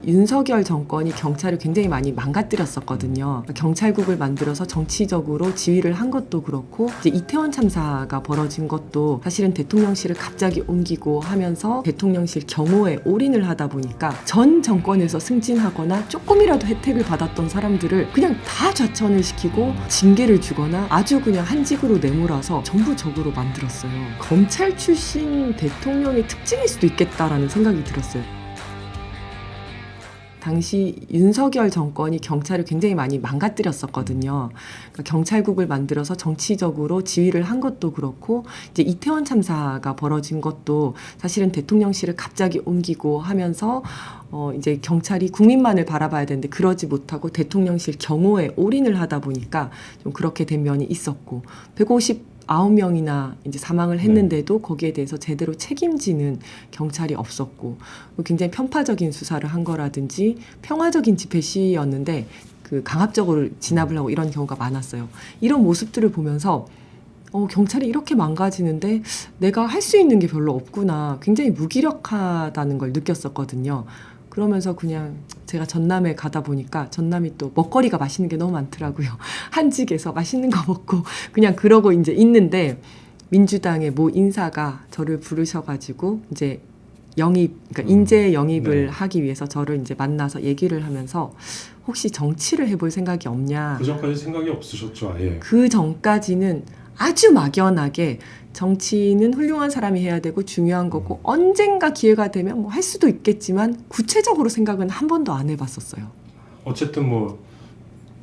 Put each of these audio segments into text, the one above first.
윤석열 정권이 경찰을 굉장히 많이 망가뜨렸었거든요. 경찰국을 만들어서 정치적으로 지휘를 한 것도 그렇고, 이제 이태원 참사가 벌어진 것도 사실은 대통령실을 갑자기 옮기고 하면서 대통령실 경호에 올인을 하다 보니까 전 정권에서 승진하거나 조금이라도 혜택을 받았던 사람들을 그냥 다 좌천을 시키고 징계를 주거나 아주 그냥 한직으로 내몰아서 전부 적으로 만들었어요. 검찰 출신 대통령의 특징일 수도 있겠다라는 생각이 들었어요. 당시 윤석열 정권이 경찰을 굉장히 많이 망가뜨렸었거든요. 그러니까 경찰국을 만들어서 정치적으로 지휘를 한 것도 그렇고, 이제 이태원 참사가 벌어진 것도 사실은 대통령실을 갑자기 옮기고 하면서 이제 경찰이 국민만을 바라봐야 되는데 그러지 못하고 대통령실 경호에 올인을 하다 보니까 좀 그렇게 된 면이 있었고, 159명이나 이제 사망을 했는데도 거기에 대해서 제대로 책임지는 경찰이 없었고, 굉장히 편파적인 수사를 한 거라든지 평화적인 집회 시위였는데 그 강압적으로 진압을 하고 이런 경우가 많았어요. 이런 모습들을 보면서 경찰이 이렇게 망가지는데 내가 할 수 있는 게 별로 없구나, 굉장히 무기력하다는 걸 느꼈었거든요. 그러면서 그냥 제가 전남에 가다 보니까 전남이 또 먹거리가 맛있는 게 너무 많더라고요. 한직에서 맛있는 거 먹고 그냥 그러고 이제 있는데, 민주당의 모 인사가 저를 부르셔가지고 이제 그러니까 인재 영입을 하기 위해서 저를 이제 만나서 얘기를 하면서 혹시 정치를 해볼 생각이 없냐. 그 전까지 생각이 없으셨죠, 아예? 그 전까지는 아주 막연하게 정치는 훌륭한 사람이 해야 되고 중요한 거고 언젠가 기회가 되면 뭐 할 수도 있겠지만 구체적으로 생각은 한 번도 안 해봤었어요. 어쨌든 뭐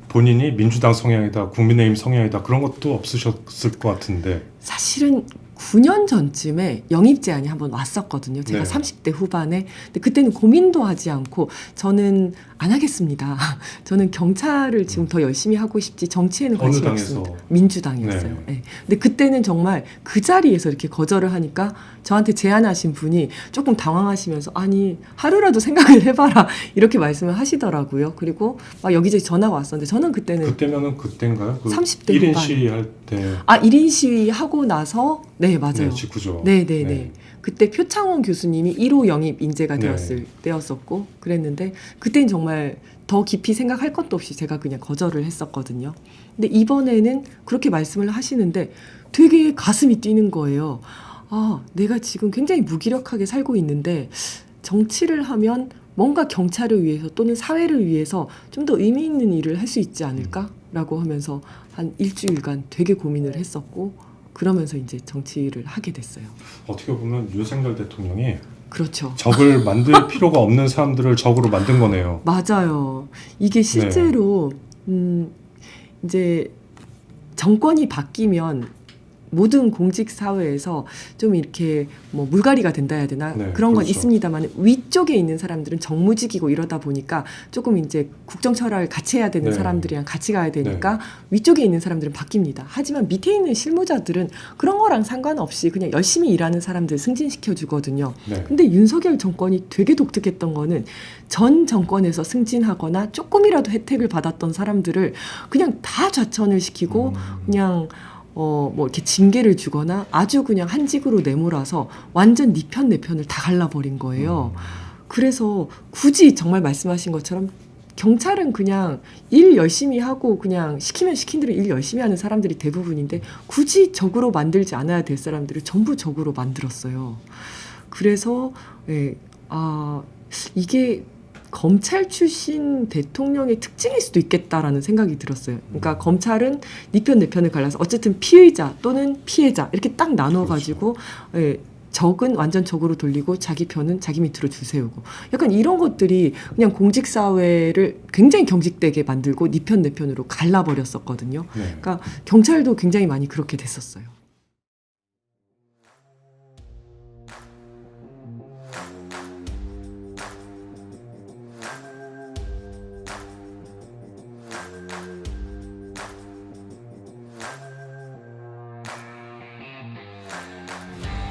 본인이 민주당 성향이다, 국민의힘 성향이다 그런 것도 없으셨을 것 같은데. 사실은 9년 전쯤에 영입 제안이 한번 왔었거든요. 제가 네. 30대 후반에. 근데 그때는 고민도 하지 않고 저는 안 하겠습니다. 저는 경찰을 지금 더 열심히 하고 싶지 정치에는 관심이 어느 당에서? 없습니다. 민주당이었어요. 네. 네. 근데 그때는 정말 그 자리에서 이렇게 거절을 하니까 저한테 제안하신 분이 조금 당황하시면서 아니 하루라도 생각을 해봐라 이렇게 말씀을 하시더라고요. 그리고 막 여기저기 전화가 왔었는데 저는 그때는 그때인가요? 30대 1인 후반. 시위할 때. 1인 시위 하고 나서 네 맞아요. 네, 직후죠. 네네네. 네. 그때 표창원 교수님이 1호 영입 인재가 네. 되었을 때였었고 그랬는데 그때는 정말 더 깊이 생각할 것도 없이 제가 그냥 거절을 했었거든요. 근데 이번에는 그렇게 말씀을 하시는데 되게 가슴이 뛰는 거예요. 내가 지금 굉장히 무기력하게 살고 있는데 정치를 하면 뭔가 경찰을 위해서 또는 사회를 위해서 좀 더 의미 있는 일을 할 수 있지 않을까라고 하면서 한 일주일간 되게 고민을 했었고 그러면서 이제 정치를 하게 됐어요. 어떻게 보면 윤석열 대통령이 그렇죠. 적을 만들 필요가 없는 사람들을 적으로 만든 거네요. 맞아요. 이게 실제로 이제 정권이 바뀌면 모든 공직 사회에서 좀 이렇게 뭐 물갈이가 된다 해야 되나 네, 그런 건 그렇죠. 있습니다만 위쪽에 있는 사람들은 정무직이고 이러다 보니까 조금 이제 국정철학을 같이 해야 되는 네. 사람들이랑 같이 가야 되니까 위쪽에 있는 사람들은 바뀝니다. 하지만 밑에 있는 실무자들은 그런 거랑 상관없이 그냥 열심히 일하는 사람들 승진시켜 주거든요. 네. 근데 윤석열 정권이 되게 독특했던 거는 전 정권에서 승진하거나 조금이라도 혜택을 받았던 사람들을 그냥 다 좌천을 시키고 그냥 뭐 이렇게 징계를 주거나 아주 그냥 한직으로 내몰아서 완전 네 편 내 편을 다 갈라버린 거예요. 그래서 굳이 정말 말씀하신 것처럼 경찰은 그냥 일 열심히 하고 그냥 시키면 시킨 대로 일 열심히 하는 사람들이 대부분인데 굳이 적으로 만들지 않아야 될 사람들을 전부 적으로 만들었어요. 그래서 이게 검찰 출신 대통령의 특징일 수도 있겠다라는 생각이 들었어요. 그러니까 검찰은 네 편 내 편을 갈라서 어쨌든 피의자 또는 피해자 이렇게 딱 나눠가지고 적은 완전 적으로 돌리고 자기 편은 자기 밑으로 줄 세우고 약간 이런 것들이 그냥 공직사회를 굉장히 경직되게 만들고 네 편 내 편으로 갈라버렸었거든요. 그러니까 경찰도 굉장히 많이 그렇게 됐었어요.